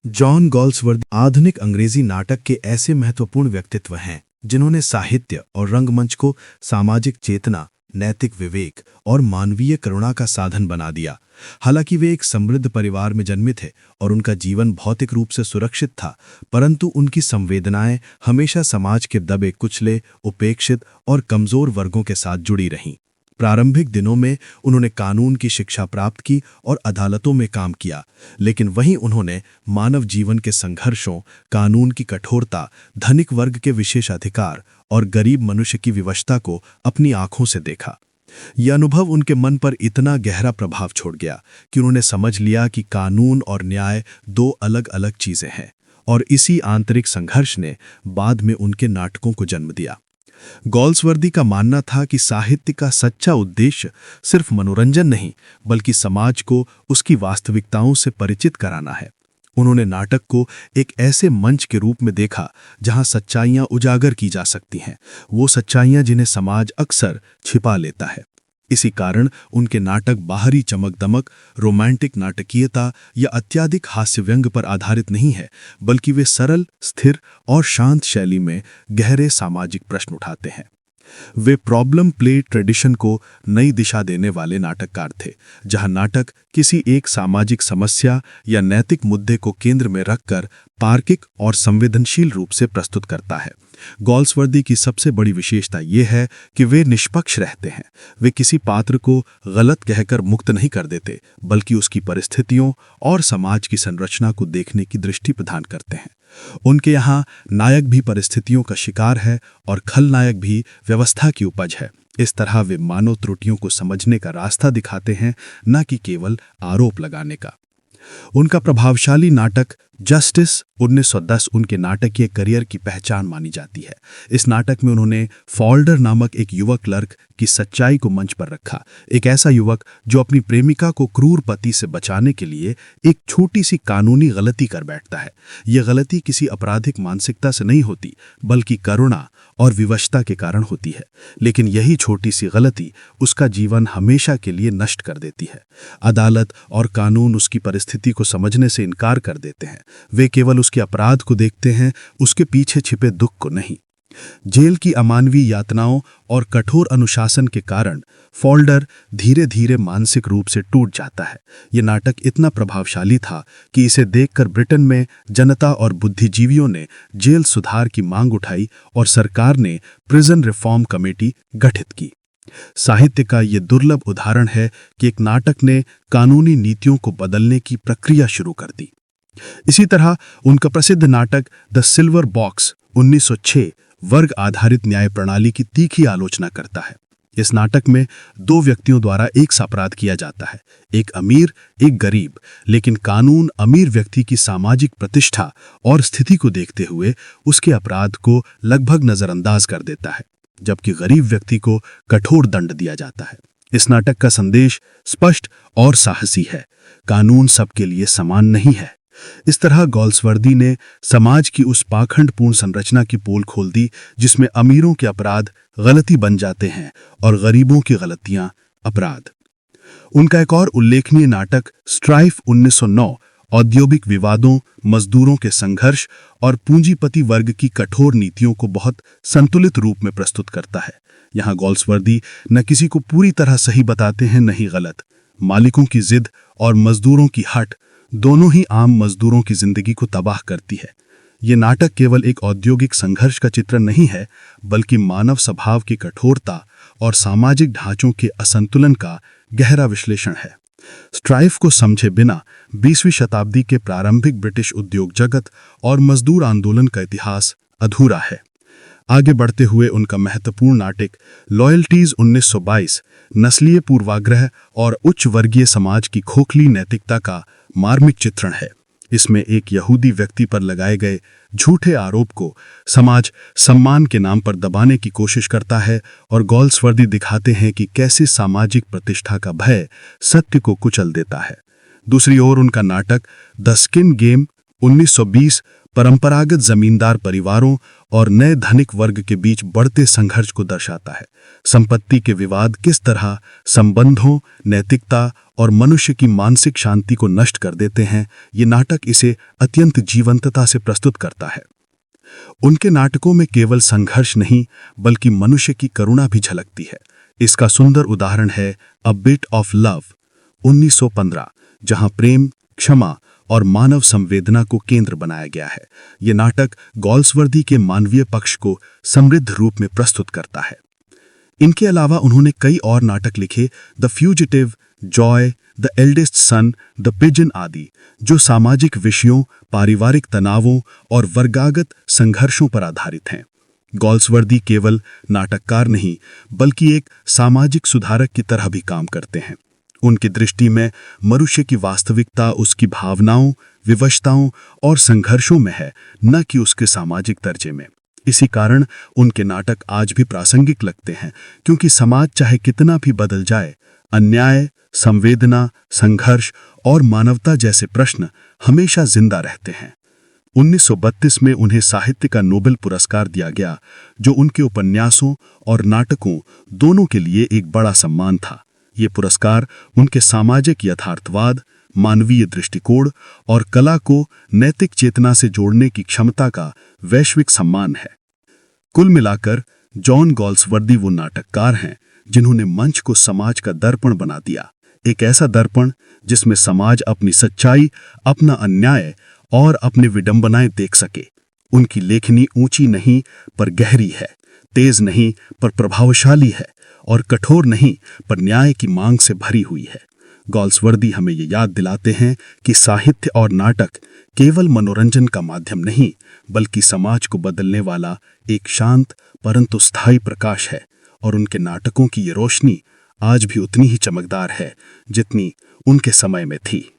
John Galsworthy आधुनिक अंग्रेजी नाटक के ऐसे महत्वपूर्ण व्यक्तित्व हैं जिन्होंने साहित्य और रंगमंच को सामाजिक चेतना, नैतिक विवेक और मानवीय करुणा का साधन बना दिया। हालांकि वे एक समृद्ध परिवार में जन्मे थे और उनका जीवन भौतिक रूप से सुरक्षित था, परंतु उनकी संवेदनाएं हमेशा समाज के दबे कुचले, उपेक्षित और कमजोर वर्गों के साथ जुड़ी रहीं। प्रारंभिक दिनों में उन्होंने कानून की शिक्षा प्राप्त की और अदालतों में काम किया, लेकिन वहीं उन्होंने मानव जीवन के संघर्षों, कानून की कठोरता, धनिक वर्ग के विशेषाधिकार और गरीब मनुष्य की विवशता को अपनी आंखों से देखा। यह अनुभव उनके मन पर इतना गहरा प्रभाव छोड़ गया कि उन्होंने समझ लिया कि कानून और न्याय दो अलग अलग चीजें हैं, और इसी आंतरिक संघर्ष ने बाद में उनके नाटकों को जन्म दिया। गॉल्सवर्दी का मानना था कि साहित्य का सच्चा उद्देश्य सिर्फ मनोरंजन नहीं, बल्कि समाज को उसकी वास्तविकताओं से परिचित कराना है। उन्होंने नाटक को एक ऐसे मंच के रूप में देखा जहां सच्चाइयां उजागर की जा सकती हैं, वो सच्चाइयां जिन्हें समाज अक्सर छिपा लेता है। इसी कारण उनके नाटक बाहरी चमक-दमक, रोमांटिक नाटकीयता या अत्यधिक हास्य व्यंग पर आधारित नहीं है, बल्कि वे सरल, स्थिर और शांत शैली में गहरे सामाजिक प्रश्न उठाते हैं। वे प्रॉब्लम प्ले ट्रेडिशन को नई दिशा देने वाले नाटककार थे, जहां नाटक किसी एक सामाजिक समस्या या नैतिक मुद्दे को केंद्र में रखकर तार्किक और संवेदनशील रूप से प्रस्तुत करता है। गॉल्सवर्दी की सबसे बड़ी विशेषता यह है कि वे निष्पक्ष रहते हैं। वे किसी पात्र को गलत कहकर मुक्त नहीं कर देते, बल्कि उसकी परिस्थितियों और समाज की संरचना को देखने की दृष्टि प्रदान करते हैं। उनके यहाँ नायक भी परिस्थितियों का शिकार है और खलनायक भी व्यवस्था की उपज है। इस तरह वे मानव त्रुटियों को समझने का रास्ता दिखाते हैं, न कि केवल आरोप लगाने का। उनका प्रभावशाली नाटक जस्टिस 1910 उनके नाटकीय करियर की पहचान मानी जाती है। इस नाटक में उन्होंने फॉल्डर नामक एक युवक क्लर्क की सच्चाई को मंच पर रखा, एक ऐसा युवक जो अपनी प्रेमिका को क्रूर पति से बचाने के लिए एक छोटी सी कानूनी गलती कर बैठता है। यह गलती किसी आपराधिक मानसिकता से नहीं होती, बल्कि करुणा और विवशता के कारण होती है, लेकिन यही छोटी सी गलती उसका जीवन हमेशा के लिए नष्ट कर देती है। अदालत और कानून उसकी परिस्थिति को समझने से इनकार कर देते हैं। वे केवल उसके अपराध को देखते हैं, उसके पीछे छिपे दुख को नहीं। जेल की अमानवीय यातनाओं और कठोर अनुशासन के कारण फॉल्डर धीरे धीरे मानसिक रूप से टूट जाता है। यह नाटक इतना प्रभावशाली था कि इसे देखकर ब्रिटेन में जनता और बुद्धिजीवियों ने जेल सुधार की मांग उठाई और सरकार ने प्रिजन रिफॉर्म कमेटी गठित की। साहित्य का यह दुर्लभ उदाहरण है कि एक नाटक ने कानूनी नीतियों को बदलने की प्रक्रिया शुरू कर दी। इसी तरह उनका प्रसिद्ध नाटक द सिल्वर बॉक्स 1906 वर्ग आधारित न्याय प्रणाली की तीखी आलोचना करता है। इस नाटक में दो व्यक्तियों द्वारा एक सा अपराध किया जाता है, एक अमीर, एक गरीब, लेकिन कानून अमीर व्यक्ति की सामाजिक प्रतिष्ठा और स्थिति को देखते हुए उसके अपराध को लगभग नजरअंदाज कर देता है, जबकि गरीब व्यक्ति को कठोर दंड दिया जाता है। इस नाटक का संदेश स्पष्ट और साहसी है, कानून सबके लिए समान नहीं है। इस तरह गॉल्सवर्दी ने समाज की उस पाखंडपूर्ण संरचना की पोल खोल दी जिसमें अमीरों के अपराध गलती बन जाते हैं और गरीबों की गलतियां अपराध। उनका एक और उल्लेखनीय नाटक स्ट्राइफ 1909 औद्योगिक विवादों, मजदूरों के संघर्ष और पूंजीपति वर्ग की कठोर नीतियों को बहुत संतुलित रूप में प्रस्तुत करता है। यहाँ गॉल्सवर्दी न किसी को पूरी तरह सही बताते हैं, न ही गलत। मालिकों की जिद और मजदूरों की हट दोनों ही आम मजदूरों की जिंदगी को तबाह करती है। ये नाटक केवल एक औद्योगिक संघर्ष का चित्रण नहीं है, बल्कि मानव स्वभाव की कठोरता और सामाजिक ढांचों के असंतुलन का गहरा विश्लेषण है। स्ट्राइफ को समझे बिना 20वीं शताब्दी के प्रारंभिक ब्रिटिश उद्योग जगत और मजदूर आंदोलन का इतिहास अधूरा है। आगे बढ़ते हुए उनका महत्वपूर्ण नाटक लॉयल्टीज 1922 नस्लीय पूर्वाग्रह और उच्च वर्गीय समाज की खोखली नैतिकता का मार्मिक चित्रण है। इसमें एक यहूदी व्यक्ति पर लगाए गए झूठे आरोप को समाज सम्मान के नाम पर दबाने की कोशिश करता है, और गॉल्सवर्दी दिखाते हैं कि कैसे सामाजिक प्रतिष्ठा का भय सत्य को कुचल देता है। दूसरी ओर उनका नाटक द स्किन गेम 1920 परंपरागत जमींदार परिवारों और नए धनिक वर्ग के बीच बढ़ते संघर्ष को दर्शाता है। संपत्ति के विवाद किस तरह संबंधों, नैतिकता और मनुष्य की मानसिक शांति को नष्ट कर देते हैं, ये नाटक इसे अत्यंत जीवंतता से प्रस्तुत करता है। उनके नाटकों में केवल संघर्ष नहीं बल्कि मनुष्य की करुणा भी झलकती है। इसका सुंदर उदाहरण है अ बिट ऑफ लव 1915, जहां प्रेम, क्षमा और मानव संवेदना को केंद्र बनाया गया है। ये नाटक गॉल्सवर्दी के मानवीय पक्ष को समृद्ध रूप में प्रस्तुत करता है। इनके अलावा उन्होंने कई और नाटक लिखे, the fugitive, Joy, the eldest son, the pigeon आदि, जो सामाजिक विषयों, पारिवारिक तनावों और वर्गागत संघर्षों पर आधारित हैं। गॉल्सवर्दी केवल नाटककार नहीं बल्कि एक सामाजिक सुधारक की तरह भी काम करते हैं। उनकी दृष्टि में मनुष्य की वास्तविकता उसकी भावनाओं, विवशताओं और संघर्षों में है, न कि उसके सामाजिक दर्जे में। इसी कारण उनके नाटक आज भी प्रासंगिक लगते हैं, क्योंकि समाज चाहे कितना भी बदल जाए, अन्याय, संवेदना, संघर्ष और मानवता जैसे प्रश्न हमेशा जिंदा रहते हैं। 1932 में उन्हें साहित्य का नोबेल पुरस्कार दिया गया, जो उनके उपन्यासों और नाटकों दोनों के लिए एक बड़ा सम्मान था। ये पुरस्कार उनके सामाजिक यथार्थवाद, मानवीय दृष्टिकोण और कला को नैतिक चेतना से जोड़ने की क्षमता का वैश्विक सम्मान है। कुल मिलाकर जॉन गॉल्सवर्दी वो नाटककार हैं जिन्होंने मंच को समाज का दर्पण बना दिया, एक ऐसा दर्पण जिसमें समाज अपनी सच्चाई, अपना अन्याय और अपनी विडंबनाएं देख सके। उनकी लेखनी ऊंची नहीं पर गहरी है, तेज नहीं पर प्रभावशाली है और कठोर नहीं पर न्याय की मांग से भरी हुई है। गॉल्सवर्दी हमें ये याद दिलाते हैं कि साहित्य और नाटक केवल मनोरंजन का माध्यम नहीं बल्कि समाज को बदलने वाला एक शांत परंतु स्थायी प्रकाश है, और उनके नाटकों की ये रोशनी आज भी उतनी ही चमकदार है जितनी उनके समय में थी।